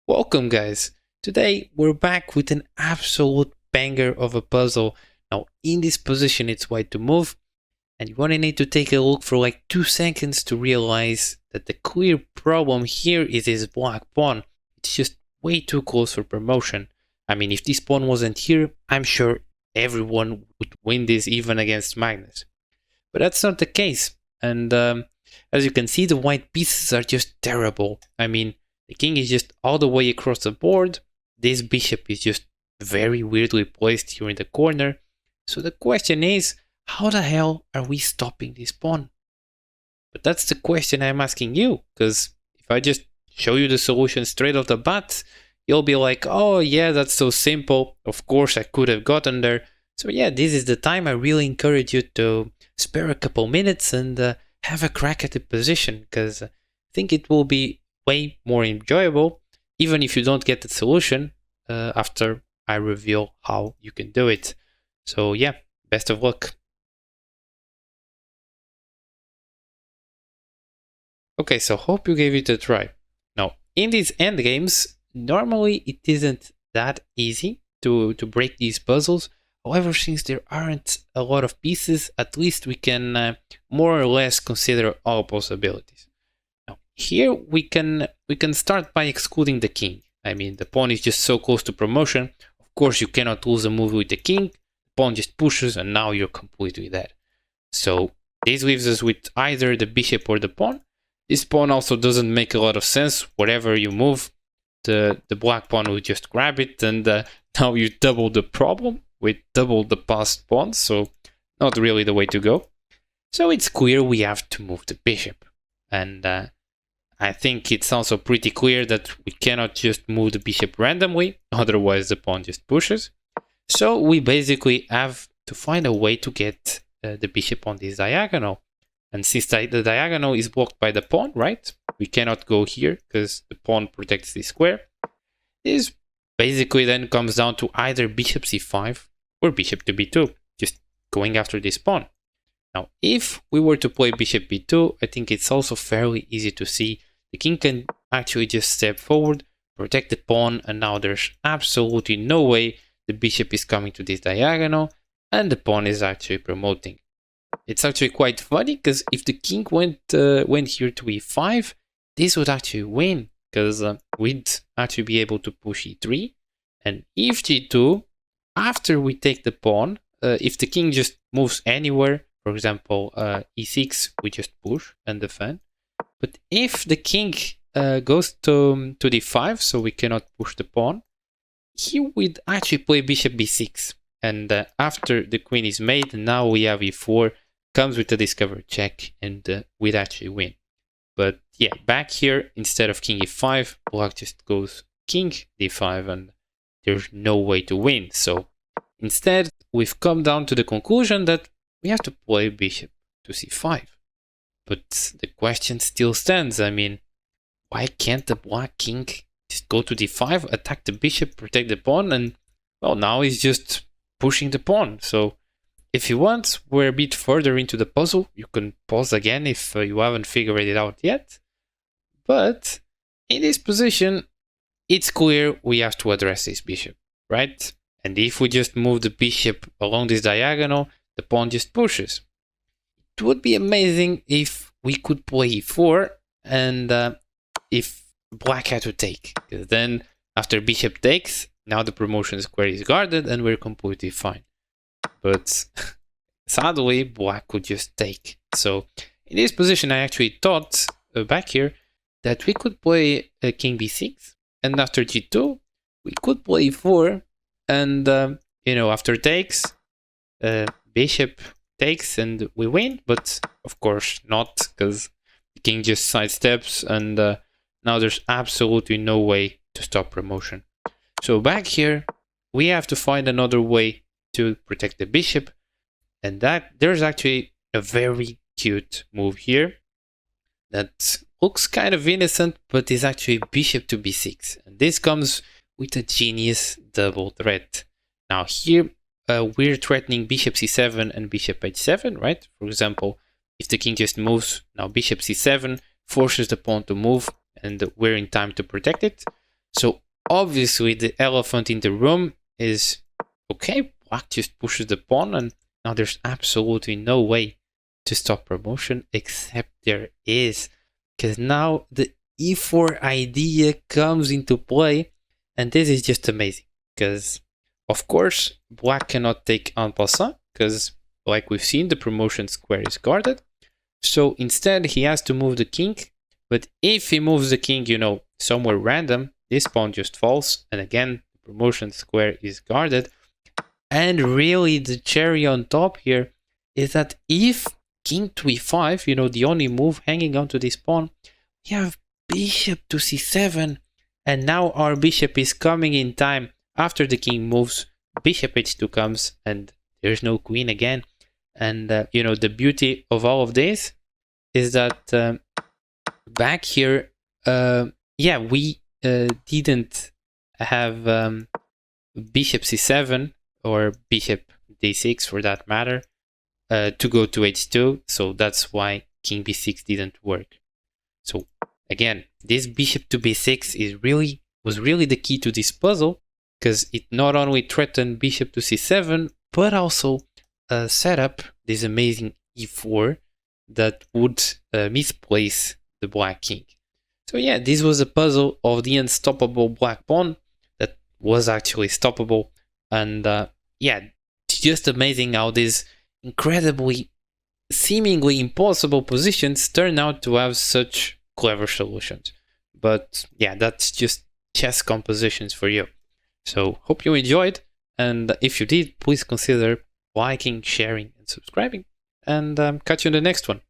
Welcome guys! Today we're back with an absolute banger of a puzzle. Now in this position it's white to move, and you only need to take a look for like 2 seconds to realize that the clear problem here is this black pawn. It's just way too close for promotion. I mean, if this pawn wasn't here, I'm sure everyone would win this even against Magnus. But that's not the case, and as you can see, the white pieces are just terrible. I mean, the king is just all the way across the board. This bishop is just very weirdly placed here in the corner. So the question is, how the hell are we stopping this pawn? But that's the question I'm asking you, because if I just show you the solution straight off the bat, you'll be like, oh yeah, that's so simple. Of course I could have gotten there. So yeah, this is the time I really encourage you to spare a couple minutes and have a crack at the position, because I think it will be way more enjoyable, even if you don't get the solution after I reveal how you can do it. So yeah, best of luck. Okay, so hope you gave it a try. Now, in these endgames, normally it isn't that easy to break these puzzles. However, since there aren't a lot of pieces, at least we can more or less consider all possibilities. Now, here we can start by excluding the king. I mean, the pawn is just so close to promotion. Of course, you cannot lose a move with the king. The pawn just pushes, and now you're completely dead. So this leaves us with either the bishop or the pawn. This pawn also doesn't make a lot of sense. Whatever you move, the black pawn will just grab it, and now you double the problem with double the passed pawns, so not really the way to go. So it's clear we have to move the bishop, and I think it's also pretty clear that we cannot just move the bishop randomly, otherwise the pawn just pushes. So we basically have to find a way to get the bishop on this diagonal. And since the diagonal is blocked by the pawn, right? We cannot go here because the pawn protects the square. This basically then comes down to either bishop c5 or bishop to b2, just going after this pawn. Now, if we were to play bishop b2, I think it's also fairly easy to see. The king can actually just step forward, protect the pawn, and now there's absolutely no way the bishop is coming to this diagonal, and the pawn is actually promoting. It's actually quite funny, because if the king went here to e5, this would actually win, because we'd actually be able to push e3, and if g2, after we take the pawn, if the king just moves anywhere, for example, e6, we just push and defend. But if the king goes to d5, so we cannot push the pawn, he would actually play bishop b6. And after the queen is made, now we have e4, comes with a discovered check, and we'd actually win. But yeah, back here, instead of king e5, black just goes king d5, and there's no way to win. So instead, we've come down to the conclusion that we have to play bishop to c5. But the question still stands. I mean, why can't the black king just go to d5, attack the bishop, protect the pawn, and well, now he's just pushing the pawn. So if you want, we're a bit further into the puzzle. You can pause again if you haven't figured it out yet. But in this position, it's clear we have to address this bishop, right? And if we just move the bishop along this diagonal, the pawn just pushes. It would be amazing if we could play e4 and if black had to take. Because then after bishop takes, now the promotion square is guarded and we're completely fine. But sadly, black could just take. So in this position, I actually thought back here that we could play king b6, and after g2, we could play e4, and after takes, bishop takes and we win. But of course not, because the king just sidesteps, and now there's absolutely no way to stop promotion. So back here, we have to find another way to protect the bishop, and that there's actually a very cute move here that looks kind of innocent, but is actually bishop to b6, and this comes with a genius double threat. Now here we're threatening bishop c7 and bishop h7, right? For example, if the king just moves, now bishop c7 forces the pawn to move, and we're in time to protect it. So obviously the elephant in the room is, okay, black just pushes the pawn, and now there's absolutely no way to stop promotion, except there is, because now the e4 idea comes into play, and this is just amazing, because of course black cannot take en passant, because like we've seen, the promotion square is guarded. So instead he has to move the king, but if he moves the king, somewhere random, this pawn just falls, and again the promotion square is guarded. And really the cherry on top here is that if king to e5, the only move hanging onto this pawn, we have bishop to c7, and now our bishop is coming in time after the king moves. Bishop h2 comes, and there's no queen again. And the beauty of all of this is that back here, we didn't have bishop c7 or bishop d6 for that matter to go to h2, so that's why king b6 didn't work. So again, this bishop to b6 was really the key to this puzzle, because it not only threatened bishop to c7, but also set up this amazing e4 that would misplace the black king. So yeah, this was a puzzle of the unstoppable black pawn that was actually stoppable. And it's just amazing how these incredibly, seemingly impossible positions turn out to have such clever solutions. But yeah, that's just chess compositions for you. So hope you enjoyed, and if you did, please consider liking, sharing, and subscribing, and catch you in the next one.